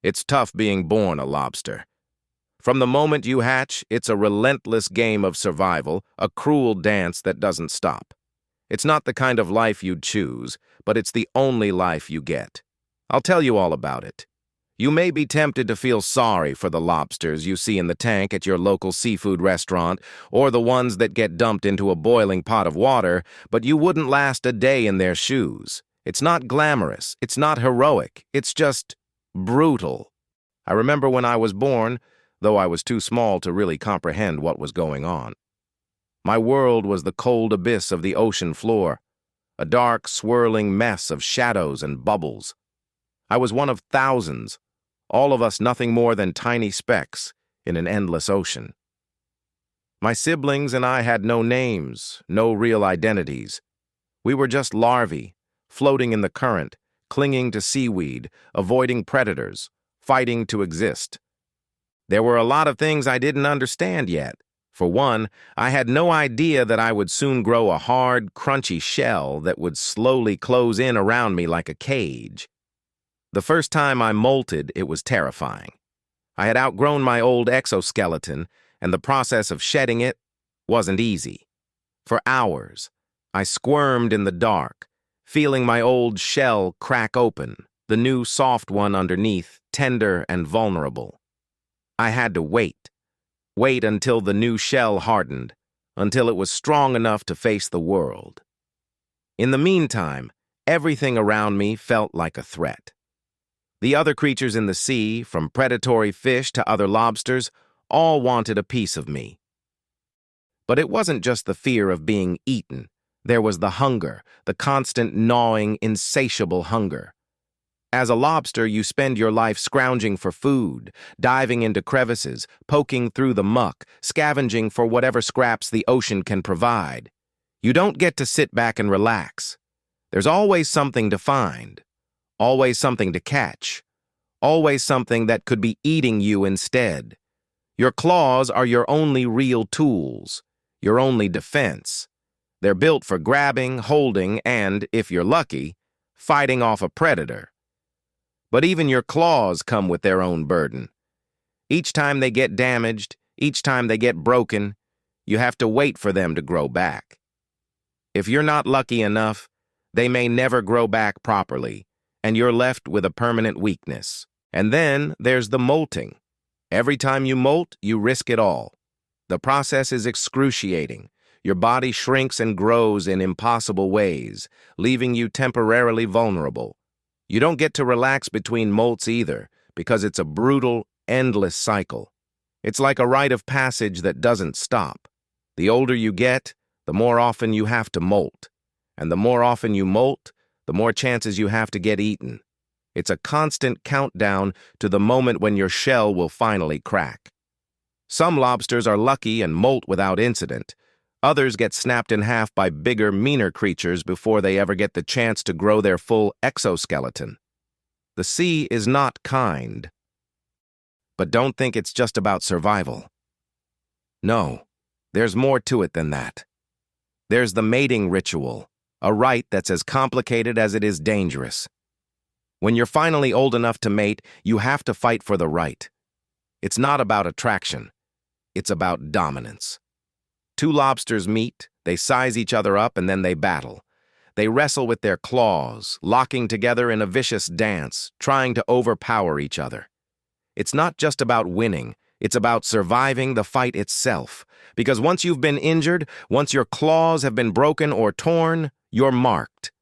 It's tough being born a lobster. From the moment you hatch, it's a relentless game of survival, a cruel dance that doesn't stop. It's not the kind of life you'd choose, but it's the only life you get. I'll tell you all about it. You may be tempted to feel sorry for the lobsters you see in the tank at your local seafood restaurant, or the ones that get dumped into a boiling pot of water, but you wouldn't last a day in their shoes. It's not glamorous, it's not heroic, it's just brutal. I remember when I was born, though I was too small to really comprehend what was going on. My world was the cold abyss of the ocean floor, a dark, swirling mess of shadows and bubbles. I was one of thousands, all of us nothing more than tiny specks in an endless ocean. My siblings and I had no names, no real identities. We were just larvae, floating in the current, clinging to seaweed, avoiding predators, fighting to exist. There were a lot of things I didn't understand yet. For one, I had no idea that I would soon grow a hard, crunchy shell that would slowly close in around me like a cage. The first time I molted, it was terrifying. I had outgrown my old exoskeleton, and the process of shedding it wasn't easy. For hours, I squirmed in the dark, feeling my old shell crack open, the new soft one underneath, tender and vulnerable. I had to wait until the new shell hardened, until it was strong enough to face the world. In the meantime, everything around me felt like a threat. The other creatures in the sea, from predatory fish to other lobsters, all wanted a piece of me. But it wasn't just the fear of being eaten. There was the hunger, the constant gnawing, insatiable hunger. As a lobster, you spend your life scrounging for food, diving into crevices, poking through the muck, scavenging for whatever scraps the ocean can provide. You don't get to sit back and relax. There's always something to find, always something to catch, always something that could be eating you instead. Your claws are your only real tools, your only defense. They're built for grabbing, holding, and, if you're lucky, fighting off a predator. But even your claws come with their own burden. Each time they get damaged, each time they get broken, you have to wait for them to grow back. If you're not lucky enough, they may never grow back properly, and you're left with a permanent weakness. And then there's the molting. Every time you molt, you risk it all. The process is excruciating. Your body shrinks and grows in impossible ways, leaving you temporarily vulnerable. You don't get to relax between molts either, because it's a brutal, endless cycle. It's like a rite of passage that doesn't stop. The older you get, the more often you have to molt. And the more often you molt, the more chances you have to get eaten. It's a constant countdown to the moment when your shell will finally crack. Some lobsters are lucky and molt without incident. Others get snapped in half by bigger, meaner creatures before they ever get the chance to grow their full exoskeleton. The sea is not kind. But don't think it's just about survival. No, there's more to it than that. There's the mating ritual, a rite that's as complicated as it is dangerous. When you're finally old enough to mate, you have to fight for the right. It's not about attraction. It's about dominance. Two lobsters meet, they size each other up, and then they battle. They wrestle with their claws, locking together in a vicious dance, trying to overpower each other. It's not just about winning, it's about surviving the fight itself. Because once you've been injured, once your claws have been broken or torn, you're marked.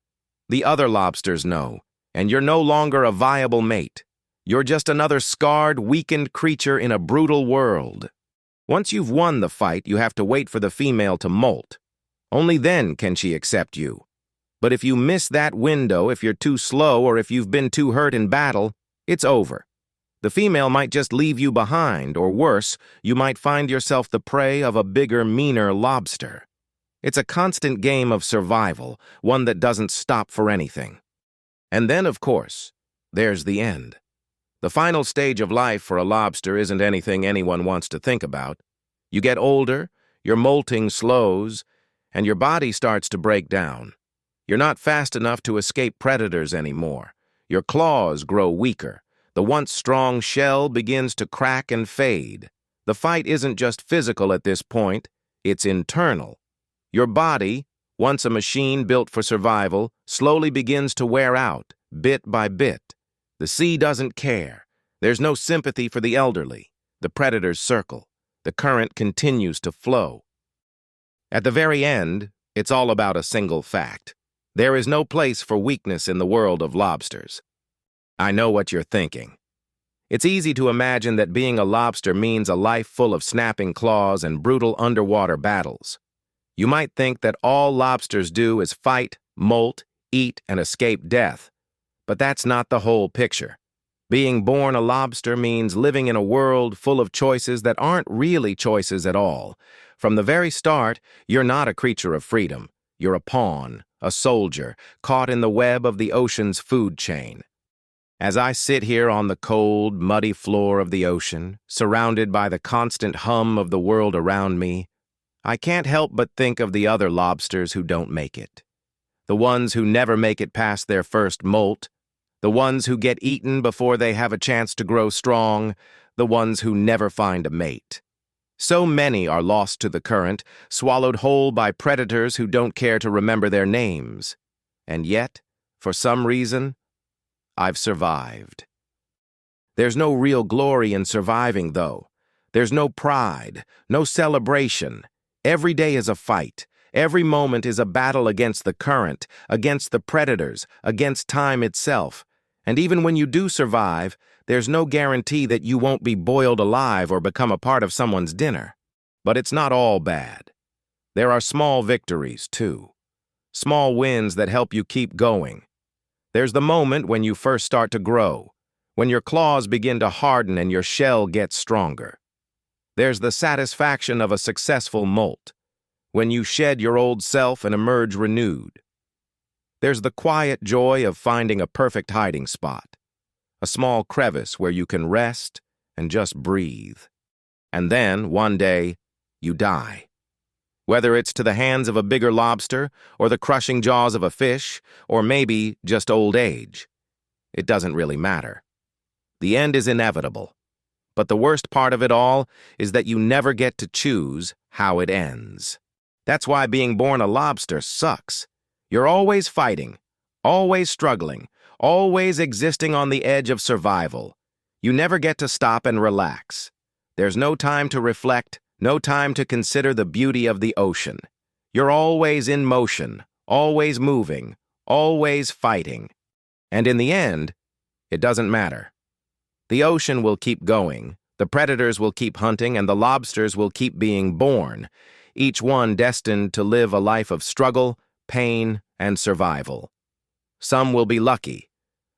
The other lobsters know, and you're no longer a viable mate. You're just another scarred, weakened creature in a brutal world. Once you've won the fight, you have to wait for the female to molt. Only then can she accept you. But if you miss that window, if you're too slow, or if you've been too hurt in battle, it's over. The female might just leave you behind, or worse, you might find yourself the prey of a bigger, meaner lobster. It's a constant game of survival, one that doesn't stop for anything. And then, of course, there's the end. The final stage of life for a lobster isn't anything anyone wants to think about. You get older, your molting slows, and your body starts to break down. You're not fast enough to escape predators anymore. Your claws grow weaker. The once strong shell begins to crack and fade. The fight isn't just physical at this point, it's internal. Your body, once a machine built for survival, slowly begins to wear out, bit by bit. The sea doesn't care. There's no sympathy for the elderly. The predators circle. The current continues to flow. At the very end, it's all about a single fact. There is no place for weakness in the world of lobsters. I know what you're thinking. It's easy to imagine that being a lobster means a life full of snapping claws and brutal underwater battles. You might think that all lobsters do is fight, molt, eat, and escape death. But that's not the whole picture. Being born a lobster means living in a world full of choices that aren't really choices at all. From the very start, you're not a creature of freedom. You're a pawn, a soldier, caught in the web of the ocean's food chain. As I sit here on the cold, muddy floor of the ocean, surrounded by the constant hum of the world around me, I can't help but think of the other lobsters who don't make it. The ones who never make it past their first molt, the ones who get eaten before they have a chance to grow strong, the ones who never find a mate. So many are lost to the current, swallowed whole by predators who don't care to remember their names. And yet, for some reason, I've survived. There's no real glory in surviving, though. There's no pride, no celebration. Every day is a fight. Every moment is a battle against the current, against the predators, against time itself. And even when you do survive, there's no guarantee that you won't be boiled alive or become a part of someone's dinner. But it's not all bad. There are small victories, too. Small wins that help you keep going. There's the moment when you first start to grow, when your claws begin to harden and your shell gets stronger. There's the satisfaction of a successful molt, when you shed your old self and emerge renewed. There's the quiet joy of finding a perfect hiding spot, a small crevice where you can rest and just breathe. And then, one day, you die. Whether it's to the hands of a bigger lobster, or the crushing jaws of a fish, or maybe just old age. It doesn't really matter. The end is inevitable. But the worst part of it all is that you never get to choose how it ends. That's why being born a lobster sucks. You're always fighting, always struggling, always existing on the edge of survival. You never get to stop and relax. There's no time to reflect, no time to consider the beauty of the ocean. You're always in motion, always moving, always fighting. And in the end, it doesn't matter. The ocean will keep going, the predators will keep hunting, and the lobsters will keep being born, each one destined to live a life of struggle, pain, and survival. Some will be lucky.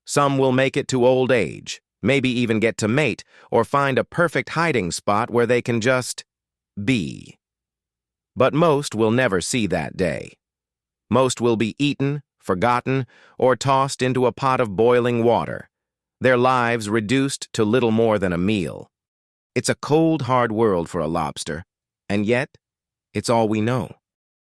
Some will make it to old age, maybe even get to mate, or find a perfect hiding spot where they can just be. But most will never see that day. Most will be eaten, forgotten, or tossed into a pot of boiling water, their lives reduced to little more than a meal. It's a cold, hard world for a lobster, and yet, it's all we know.